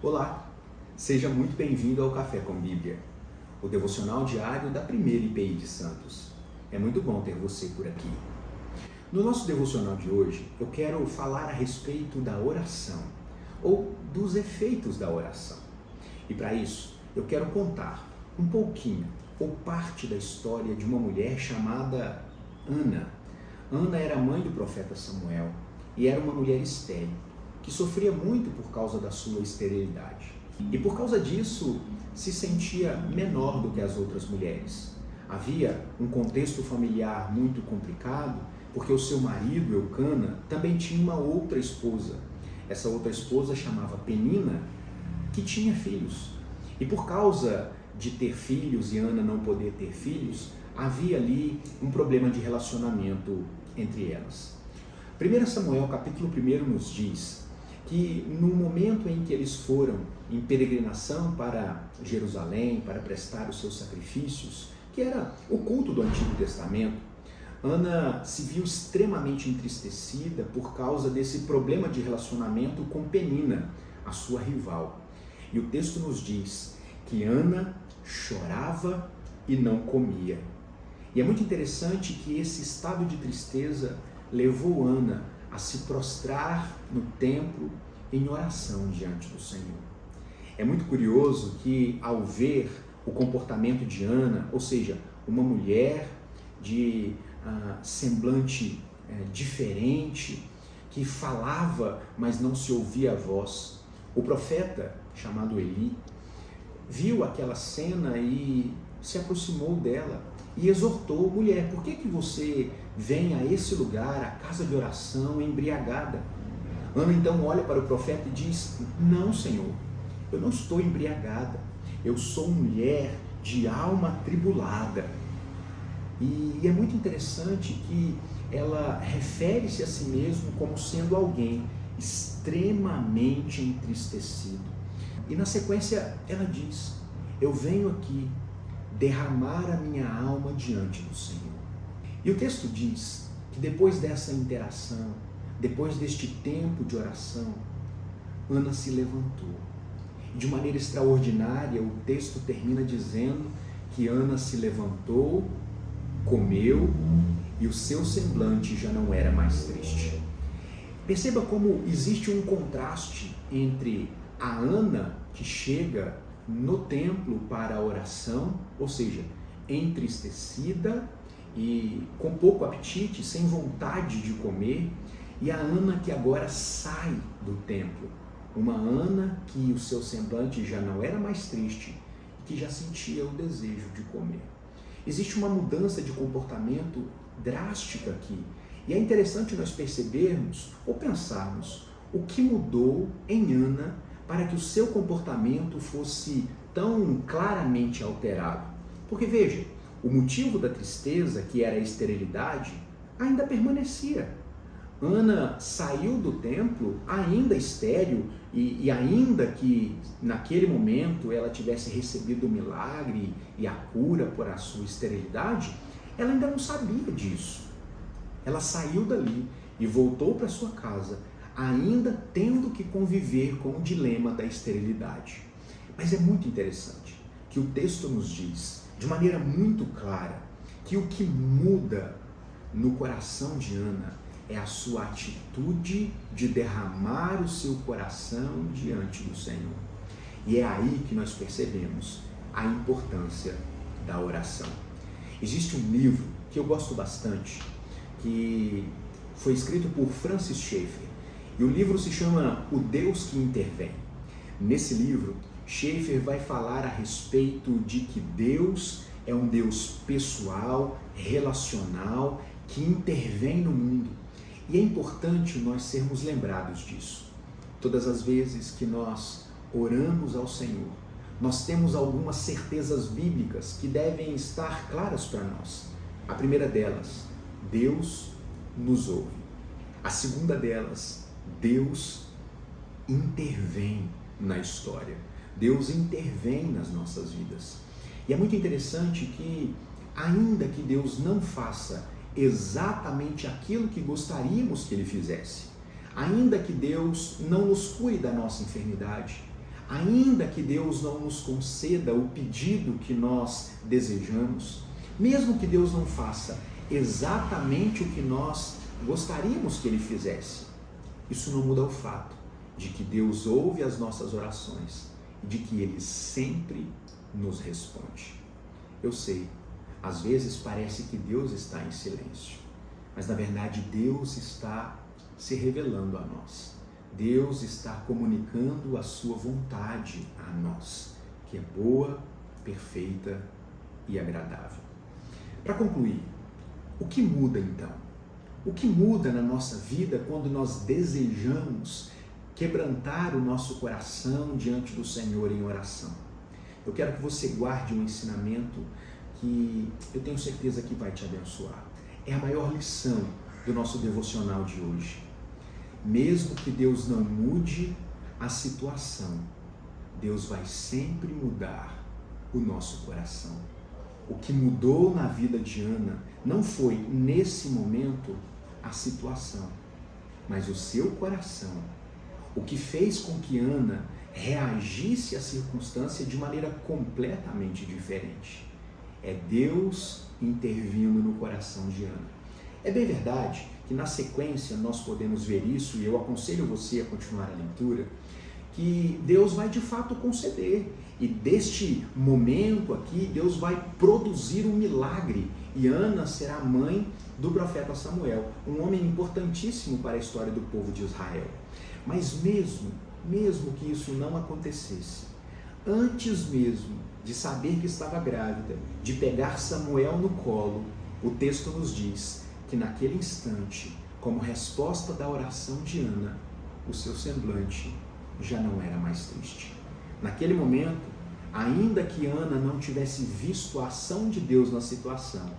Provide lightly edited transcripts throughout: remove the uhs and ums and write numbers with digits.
Olá, seja muito bem-vindo ao Café com Bíblia, o devocional diário da primeira IPI de Santos. É muito bom ter você por aqui. No nosso devocional de hoje, eu quero falar a respeito da oração, ou dos efeitos da oração. E para isso, eu quero contar um pouquinho, ou parte da história de uma mulher chamada Ana. Ana era mãe do profeta Samuel e era uma mulher estéril, que sofria muito por causa da sua esterilidade. E por causa disso, se sentia menor do que as outras mulheres. Havia um contexto familiar muito complicado, porque o seu marido, Eucana, também tinha uma outra esposa. Essa outra esposa chamava Penina, que tinha filhos. E por causa de ter filhos e Ana não poder ter filhos, havia ali um problema de relacionamento entre elas. 1 Samuel capítulo 1 nos diz que no momento em que eles foram em peregrinação para Jerusalém, para prestar os seus sacrifícios, que era o culto do Antigo Testamento, Ana se viu extremamente entristecida por causa desse problema de relacionamento com Penina, a sua rival. E o texto nos diz que Ana chorava e não comia. E é muito interessante que esse estado de tristeza levou Ana a se prostrar no templo em oração diante do Senhor. É muito curioso que, ao ver o comportamento de Ana, ou seja, uma mulher de semblante diferente, que falava, mas não se ouvia a voz, o profeta, chamado Eli, viu aquela cena e se aproximou dela e exortou: mulher, por que você vem a esse lugar, a casa de oração, embriagada? Ana então olha para o profeta e diz: não, Senhor, eu não estou embriagada, eu sou mulher de alma atribulada. E é muito interessante que ela refere-se a si mesma como sendo alguém extremamente entristecido. E na sequência ela diz: eu venho aqui derramar a minha alma diante do Senhor. E o texto diz que depois dessa interação, depois deste tempo de oração, Ana se levantou. E de maneira extraordinária, o texto termina dizendo que Ana se levantou, comeu e o seu semblante já não era mais triste. Perceba como existe um contraste entre a Ana que chega no templo para a oração, ou seja, entristecida e com pouco apetite, sem vontade de comer, e a Ana que agora sai do templo, uma Ana que o seu semblante já não era mais triste, que já sentia o desejo de comer. Existe uma mudança de comportamento drástica aqui, e é interessante nós percebermos ou pensarmos o que mudou em Ana para que o seu comportamento fosse tão claramente alterado. Porque veja, o motivo da tristeza, que era a esterilidade, ainda permanecia. Ana saiu do templo ainda estéril e ainda que naquele momento ela tivesse recebido o milagre e a cura por a sua esterilidade, ela ainda não sabia disso. Ela saiu dali e voltou para sua casa, ainda tendo que conviver com o dilema da esterilidade. Mas é muito interessante que o texto nos diz, de maneira muito clara, que o que muda no coração de Ana é a sua atitude de derramar o seu coração diante do Senhor. E é aí que nós percebemos a importância da oração. Existe um livro que eu gosto bastante, que foi escrito por Francis Schaeffer, e o livro se chama O Deus que Intervém. Nesse livro, Schaeffer vai falar a respeito de que Deus é um Deus pessoal, relacional, que intervém no mundo. E é importante nós sermos lembrados disso. Todas as vezes que nós oramos ao Senhor, nós temos algumas certezas bíblicas que devem estar claras para nós. A primeira delas, Deus nos ouve. A segunda delas, Deus intervém na história. Deus intervém nas nossas vidas. E é muito interessante que, ainda que Deus não faça exatamente aquilo que gostaríamos que Ele fizesse, ainda que Deus não nos cure da nossa enfermidade, Ainda que Deus não nos conceda o pedido que nós desejamos, mesmo que Deus não faça exatamente o que nós gostaríamos que Ele fizesse, isso não muda o fato de que Deus ouve as nossas orações e de que Ele sempre nos responde. Eu sei, às vezes parece que Deus está em silêncio, mas na verdade Deus está se revelando a nós. Deus está comunicando a sua vontade a nós, que é boa, perfeita e agradável. Para concluir, o que muda então? O que muda na nossa vida quando nós desejamos quebrantar o nosso coração diante do Senhor em oração? Eu quero que você guarde um ensinamento que eu tenho certeza que vai te abençoar. É a maior lição do nosso devocional de hoje. Mesmo que Deus não mude a situação, Deus vai sempre mudar o nosso coração. O que mudou na vida de Ana não foi, nesse momento, a situação, mas o seu coração. O que fez com que Ana reagisse à circunstância de maneira completamente diferente. É Deus intervindo no coração de Ana. É bem verdade que na sequência nós podemos ver isso, e eu aconselho você a continuar a leitura, que Deus vai de fato conceder. E deste momento aqui, Deus vai produzir um milagre. E Ana será mãe do profeta Samuel, um homem importantíssimo para a história do povo de Israel. Mas mesmo que isso não acontecesse, antes mesmo de saber que estava grávida, de pegar Samuel no colo, o texto nos diz que naquele instante, como resposta da oração de Ana, o seu semblante já não era mais triste. Naquele momento, ainda que Ana não tivesse visto a ação de Deus na situação,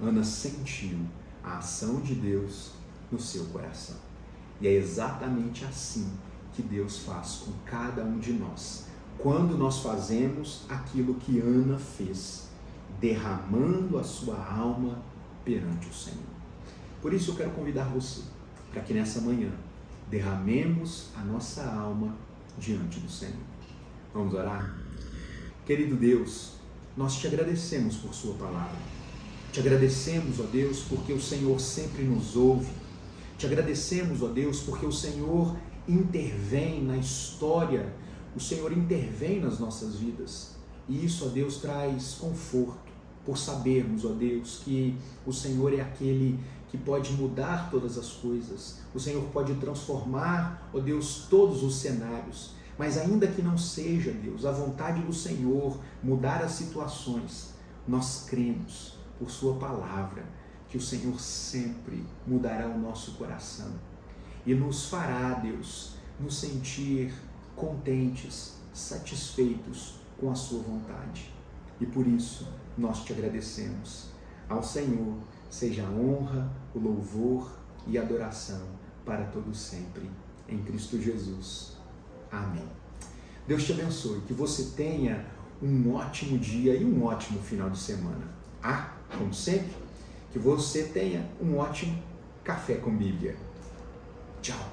Ana sentiu a ação de Deus no seu coração. E é exatamente assim que Deus faz com cada um de nós, quando nós fazemos aquilo que Ana fez, derramando a sua alma perante o Senhor. Por isso eu quero convidar você, para que nessa manhã derramemos a nossa alma diante do Senhor. Vamos orar? Querido Deus, nós te agradecemos por sua palavra. Te agradecemos, ó Deus, porque o Senhor sempre nos ouve. Te agradecemos, ó Deus, porque o Senhor intervém na história, o Senhor intervém nas nossas vidas. E isso, ó Deus, traz conforto, por sabermos, ó Deus, que o Senhor é aquele que pode mudar todas as coisas. O Senhor pode transformar, ó Deus, todos os cenários. Mas ainda que não seja, Deus, a vontade do Senhor mudar as situações, nós cremos por sua palavra que o Senhor sempre mudará o nosso coração e nos fará, Deus, nos sentir contentes, satisfeitos com a sua vontade. E por isso nós te agradecemos. Ao Senhor seja a honra, o louvor e a adoração para todos sempre. Em Cristo Jesus. Amém. Deus te abençoe, que você tenha um ótimo dia e um ótimo final de semana. Como sempre, que você tenha um ótimo café com Bíblia. Tchau.